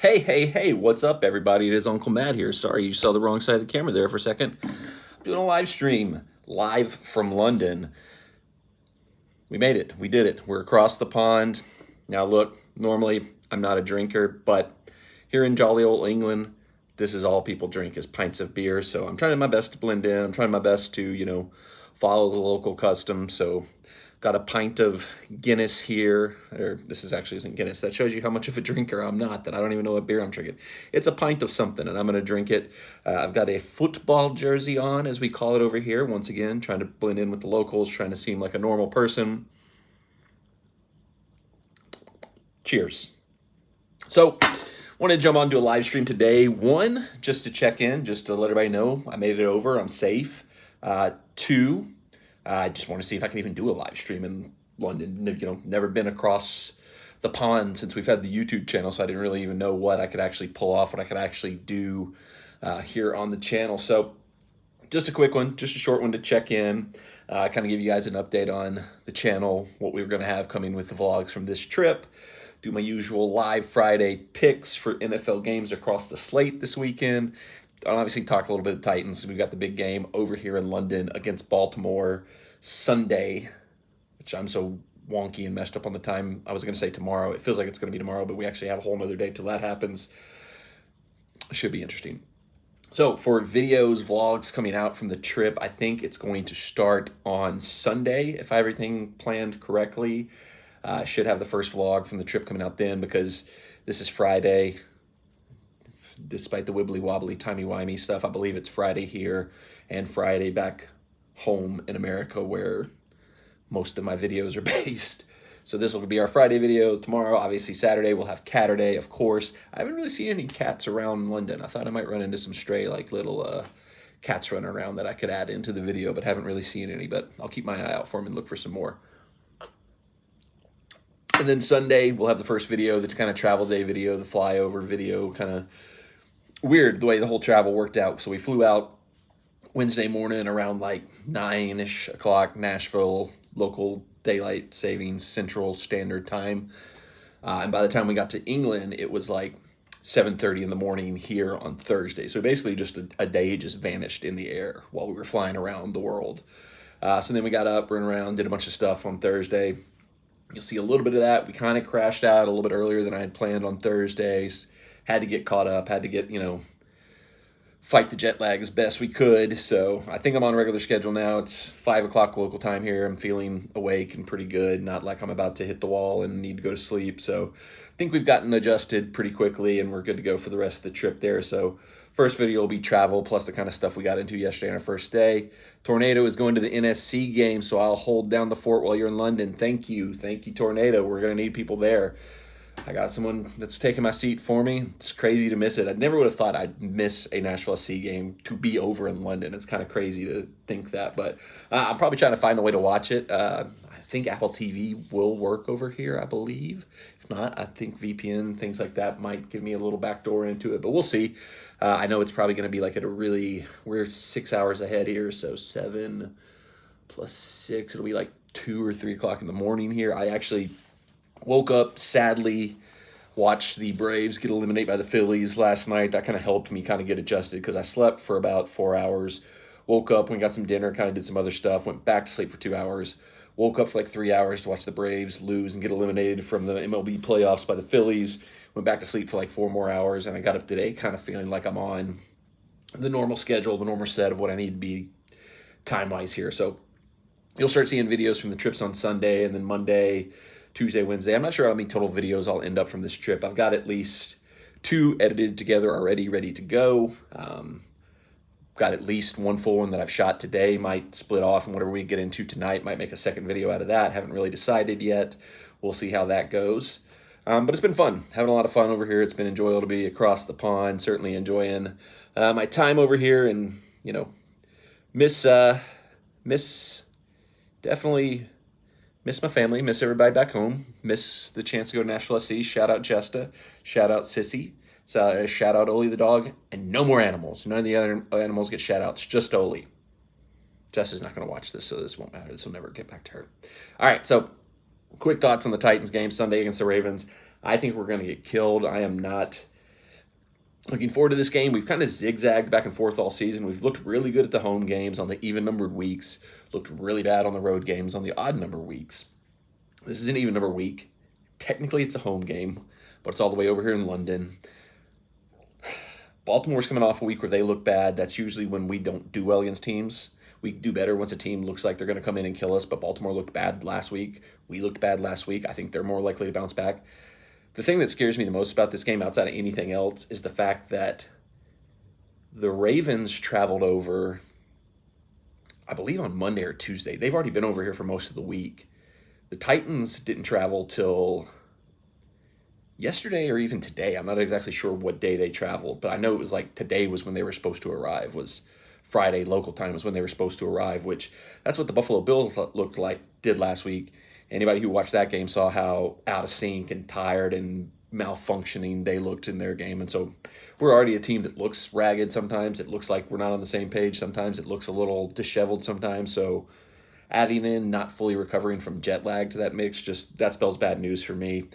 Hey, what's up, everybody? It is Uncle Matt here. Sorry, you saw the wrong side of the camera there for a second. I'm doing a live stream, live from London. We made it. We did it. We're across the pond. Now, look, normally I'm not a drinker, but here in jolly old England, this is all people drink is pints of beer. So I'm trying my best to blend in. I'm trying my best to, follow the local custom. So got a pint of Guinness here, or this is actually isn't Guinness. That shows you how much of a drinker I'm not, that I don't even know what beer I'm drinking. It's a pint of something, and I'm going to drink it. I've got a football jersey on, as we call it over here. Once again, trying to blend in with the locals, trying to seem like a normal person. Cheers. So, wanted to jump onto a live stream today. One, just to check in, just to let everybody know I made it over. I'm safe. Two, I just want to see if I can even do a live stream in London. Never been across the pond since we've had the YouTube channel, so I didn't really even know what I could actually pull off, what I could actually do here on the channel. So just a quick one, just a short one to check in, kind of give you guys an update on the channel, what we were going to have coming with the vlogs from this trip. Do my usual live Friday picks for NFL games across the slate this weekend. I'll obviously talk a little bit of Titans. We've got the big game over here in London against Baltimore Sunday, which I'm so wonky and messed up on the time. I was going to say tomorrow. It feels like it's going to be tomorrow, but we actually have a whole nother day till that happens. Should be interesting. So for videos, vlogs coming out from the trip, I think it's going to start on Sunday, if I have everything planned correctly. I should have the first vlog from the trip coming out then, because this is Friday. Despite the wibbly wobbly timey-wimey stuff, I believe it's Friday here and Friday back home in America where most of my videos are based. So this will be our Friday video. Tomorrow, obviously Saturday, we'll have Catterday, of course. I haven't really seen any cats around London. I thought I might run into some stray, little cats running around that I could add into the video, but haven't really seen any. But I'll keep my eye out for them and look for some more. And then Sunday, we'll have the first video, the kind of travel day video, the flyover video, kind of weird the way the whole travel worked out. So we flew out Wednesday morning around 9-ish o'clock, Nashville, local daylight savings, Central Standard Time. And by the time we got to England, it was 7:30 in the morning here on Thursday. So basically just a day just vanished in the air while we were flying around the world. So then we got up, ran around, did a bunch of stuff on Thursday. You'll see a little bit of that. We kind of crashed out a little bit earlier than I had planned on Thursdays. Had to get caught up, had to get, fight the jet lag as best we could. So I think I'm on a regular schedule now. It's 5 o'clock local time here. I'm feeling awake and pretty good, not like I'm about to hit the wall and need to go to sleep. So I think we've gotten adjusted pretty quickly and we're good to go for the rest of the trip there. So first video will be travel plus the kind of stuff we got into yesterday on our first day. Tornado is going to the NSC game, so I'll hold down the fort while you're in London. Thank you, Tornado. We're going to need people there. I got someone that's taking my seat for me. It's crazy to miss it. I never would have thought I'd miss a Nashville SC game to be over in London. It's kind of crazy to think that, but I'm probably trying to find a way to watch it. I think Apple TV will work over here, I believe. If not, I think VPN, things like that might give me a little backdoor into it, but we'll see. I know it's probably going to be we're 6 hours ahead here, so 7 plus 6, it'll be 2 or 3 o'clock in the morning here. I actually woke up, sadly, watched the Braves get eliminated by the Phillies last night. That kind of helped me kind of get adjusted because I slept for about 4 hours. Woke up, went got some dinner, kind of did some other stuff, went back to sleep for 2 hours. Woke up for 3 hours to watch the Braves lose and get eliminated from the MLB playoffs by the Phillies. Went back to sleep for 4 more hours, and I got up today kind of feeling like I'm on the normal schedule, the normal set of what I need to be time-wise here. So you'll start seeing videos from the trips on Sunday and then Monday, Tuesday, Wednesday. I'm not sure how many total videos I'll end up from this trip. I've got at least 2 edited together already, ready to go. Got at least 1 full one that I've shot today. Might split off and whatever we get into tonight, might make a second video out of that. Haven't really decided yet. We'll see how that goes. But it's been fun. Having a lot of fun over here. It's been enjoyable to be across the pond. Certainly enjoying my time over here and, definitely miss my family, miss everybody back home, miss the chance to go to Nashville SC. Shout out Jesta, shout out Sissy, shout out Oli the dog, and no more animals. None of the other animals get shout outs, just Oli. Jesta's not going to watch this, so this won't matter. This will never get back to her. All right, so quick thoughts on the Titans game Sunday against the Ravens. I think we're going to get killed. I am not Looking forward to this game. We've kind of zigzagged back and forth all season. We've looked really good at the home games on the even-numbered weeks, looked really bad on the road games on the odd-number weeks. This is an even-number week. Technically, it's a home game, but it's all the way over here in London. Baltimore's coming off a week where they look bad. That's usually when we don't do well against teams. We do better once a team looks like they're going to come in and kill us, but Baltimore looked bad last week. We looked bad last week. I think they're more likely to bounce back. The thing that scares me the most about this game outside of anything else is the fact that the Ravens traveled over, I believe, on Monday or Tuesday. They've already been over here for most of the week. The Titans didn't travel till yesterday or even today. I'm not exactly sure what day they traveled, but I know it was like today was when they were supposed to arrive, was Friday local time was when they were supposed to arrive, which that's what the Buffalo Bills did last week. Anybody who watched that game saw how out of sync and tired and malfunctioning they looked in their game. And so we're already a team that looks ragged sometimes. It looks like we're not on the same page. Sometimes it looks a little disheveled sometimes. So adding in not fully recovering from jet lag to that mix, just that spells bad news for me.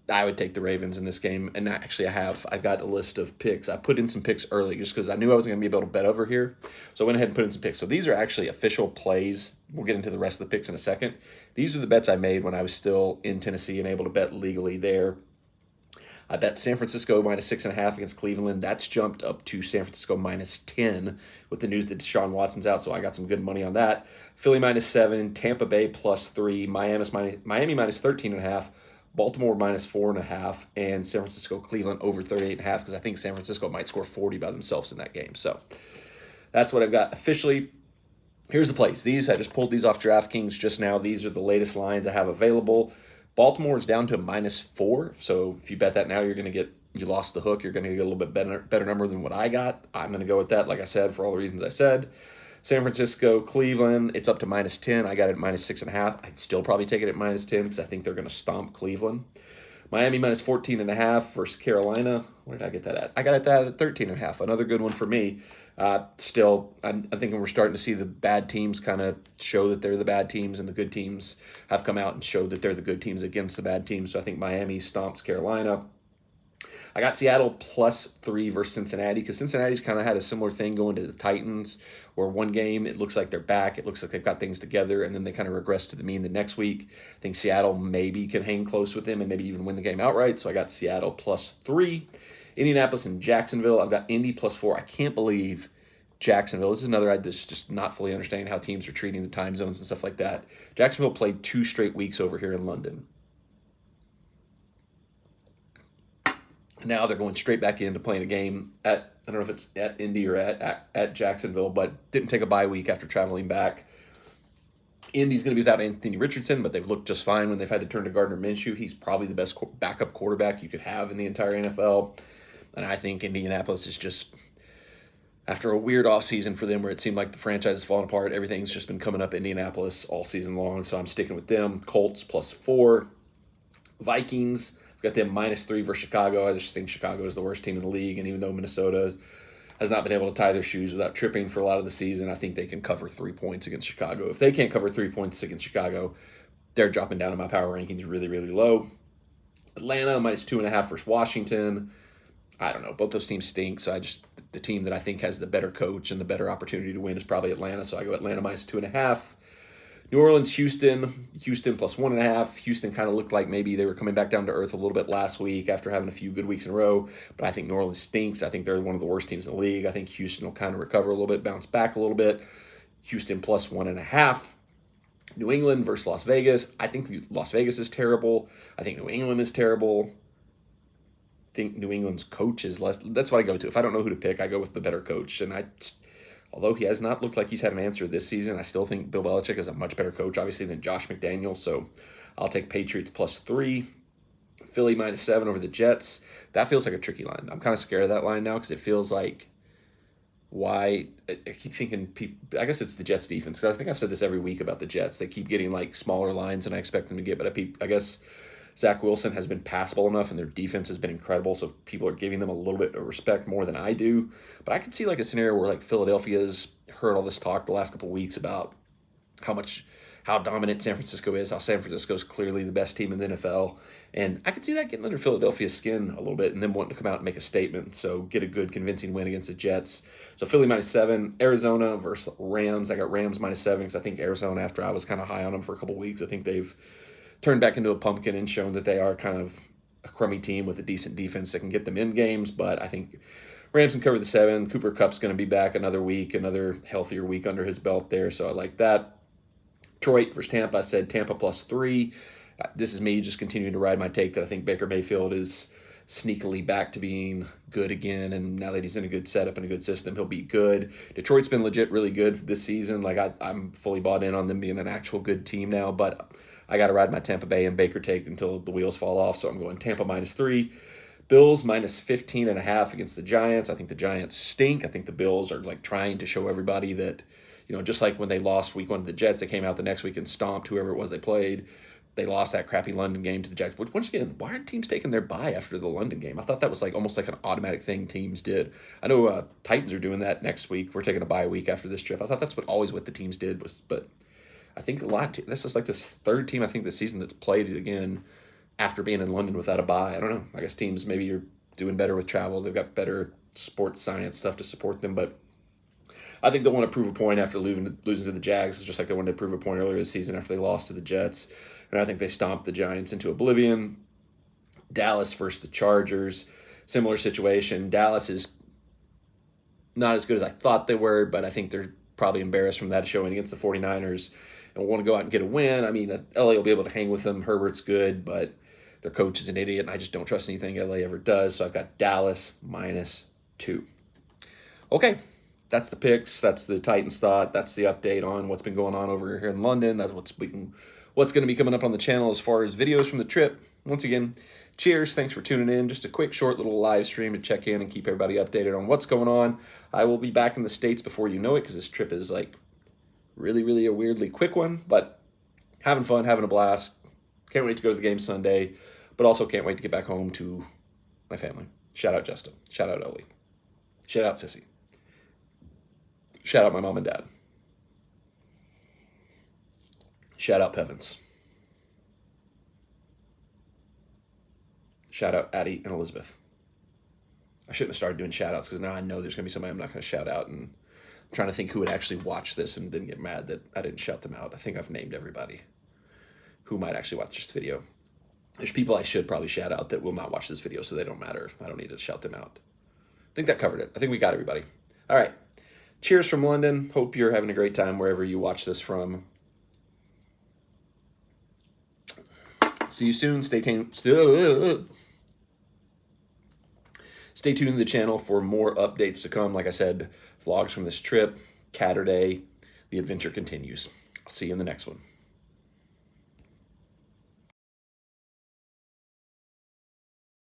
I would take the Ravens in this game. And actually I've got a list of picks. I put in some picks early just because I knew I wasn't going to be able to bet over here. So I went ahead and put in some picks. So these are actually official plays. We'll get into the rest of the picks in a second. These are the bets I made when I was still in Tennessee and able to bet legally there. I bet San Francisco minus 6.5 against Cleveland. That's jumped up to San Francisco minus 10 with the news that Deshaun Watson's out, so I got some good money on that. Philly minus 7, Tampa Bay plus 3, Miami minus 13.5, Baltimore minus 4.5, and San Francisco Cleveland over 38.5 because I think San Francisco might score 40 by themselves in that game. So that's what I've got officially. Here's the plays. I just pulled these off DraftKings just now. These are the latest lines I have available. Baltimore is down to -4, so if you bet that now, you lost the hook. You're going to get a little bit better number than what I got. I'm going to go with that, like I said, for all the reasons I said. San Francisco, Cleveland, it's up to -10. I got it at -6.5. I'd still probably take it at -10 because I think they're going to stomp Cleveland. Miami minus 14.5 versus Carolina. Where did I get that at? I got it at 13.5. Another good one for me. Still, I'm thinking we're starting to see the bad teams kind of show that they're the bad teams, and the good teams have come out and showed that they're the good teams against the bad teams. So I think Miami stomps Carolina. I got Seattle plus 3 versus Cincinnati because Cincinnati's kind of had a similar thing going to the Titans, where one game it looks like they're back, it looks like they've got things together, and then they kind of regress to the mean the next week. I think Seattle maybe can hang close with them and maybe even win the game outright, so I got Seattle plus 3. Indianapolis and Jacksonville, I've got Indy plus 4. I can't believe Jacksonville. This is another that's just not fully understanding how teams are treating the time zones and stuff like that. Jacksonville played 2 straight weeks over here in London. Now they're going straight back into playing a game at, I don't know if it's at Indy or at Jacksonville, but didn't take a bye week after traveling back. Indy's going to be without Anthony Richardson, but they've looked just fine when they've had to turn to Gardner Minshew. He's probably the best backup quarterback you could have in the entire NFL. And I think Indianapolis is just, after a weird offseason for them where it seemed like the franchise has fallen apart, everything's just been coming up Indianapolis all season long, so I'm sticking with them. Colts plus 4. Vikings, got them -3 versus Chicago. I just think Chicago is the worst team in the league, and even though Minnesota has not been able to tie their shoes without tripping for a lot of the season, I think they can cover 3 points against Chicago. If they can't cover 3 points against Chicago, they're dropping down in my power rankings really, really low. Atlanta -2.5 versus Washington. I don't know. Both those teams stink, so the team that I think has the better coach and the better opportunity to win is probably Atlanta, so I go Atlanta -2.5. New Orleans, Houston plus 1.5. Houston kind of looked like maybe they were coming back down to earth a little bit last week after having a few good weeks in a row, but I think New Orleans stinks. I think they're one of the worst teams in the league. I think Houston will kind of recover a little bit, bounce back a little bit. Houston plus 1.5. New England versus Las Vegas. I think Las Vegas is terrible. I think New England is terrible. I think New England's coach is less. That's what I go to. If I don't know who to pick, I go with the better coach, and although he has not looked like he's had an answer this season, I still think Bill Belichick is a much better coach, obviously, than Josh McDaniels. So I'll take Patriots plus 3. Philly -7 over the Jets. That feels like a tricky line. I'm kind of scared of that line now because it feels like I keep thinking, I guess it's the Jets defense. Because I think I've said this every week about the Jets. They keep getting like smaller lines than I expect them to get. But I guess Zach Wilson has been passable enough, and their defense has been incredible, so people are giving them a little bit of respect more than I do. But I could see like a scenario where like Philadelphia's heard all this talk the last couple of weeks about how how dominant San Francisco is, how San Francisco's clearly the best team in the NFL. And I could see that getting under Philadelphia's skin a little bit and then wanting to come out and make a statement. So get a good convincing win against the Jets. So Philly -7, Arizona versus Rams. I got Rams -7 because I think Arizona, after I was kind of high on them for a couple weeks, I think they've turned back into a pumpkin and shown that they are kind of a crummy team with a decent defense that can get them in games. But I think Rams can cover the 7. Cooper Kupp's going to be back another week, another healthier week under his belt there. So I like that. Detroit versus Tampa. I said Tampa +3. This is me just continuing to ride my take that I think Baker Mayfield is sneakily back to being good again. And now that he's in a good setup and a good system, he'll be good. Detroit's been legit really good this season. Like I'm fully bought in on them being an actual good team now. But I got to ride my Tampa Bay and Baker take until the wheels fall off. So I'm going Tampa -3. Bills -15.5 against the Giants. I think the Giants stink. I think the Bills are like trying to show everybody that, just like when they lost week 1 to the Jets, they came out the next week and stomped whoever it was they played. They lost that crappy London game to the Jets. Which, once again, why aren't teams taking their bye after the London game? I thought that was like almost like an automatic thing teams did. I know Titans are doing that next week. We're taking a bye week after this trip. I thought that's what the teams did but I think this is like this third team I think this season that's played it again after being in London without a bye. I don't know. I guess teams maybe are doing better with travel. They've got better sports science stuff to support them, but I think they'll want to prove a point after losing to the Jags, just like they wanted to prove a point earlier this season after they lost to the Jets. And I think they stomped the Giants into oblivion. Dallas versus the Chargers, similar situation. Dallas is not as good as I thought they were, but I think they're probably embarrassed from that showing against the 49ers and want to go out and get a win. I mean, LA will be able to hang with them. Herbert's good, but their coach is an idiot, and I just don't trust anything LA ever does. So I've got Dallas -2. Okay, that's the picks. That's the Titans thought. That's the update on what's been going on over here in London. That's what's going to be coming up on the channel as far as videos from the trip. Once again, cheers. Thanks for tuning in. Just a quick, short little live stream to check in and keep everybody updated on what's going on. I will be back in the States before you know it because this trip is like really, really a weirdly quick one, but having fun, having a blast. Can't wait to go to the game Sunday, but also can't wait to get back home to my family. Shout out Justin. Shout out Ellie. Shout out Sissy. Shout out my mom and dad. Shout out Pevins. Shout out Addie and Elizabeth. I shouldn't have started doing shout outs because now I know there's going to be somebody I'm not going to shout out, and I'm trying to think who would actually watch this and didn't get mad that I didn't shout them out. I think I've named everybody who might actually watch this video. There's people I should probably shout out that will not watch this video, so they don't matter. I don't need to shout them out. I think that covered it. I think we got everybody. All right. Cheers from London. Hope you're having a great time wherever you watch this from. See you soon. Stay tuned. Stay tuned to the channel for more updates to come. Like I said, vlogs from this trip, Catterday, the adventure continues. I'll see you in the next one.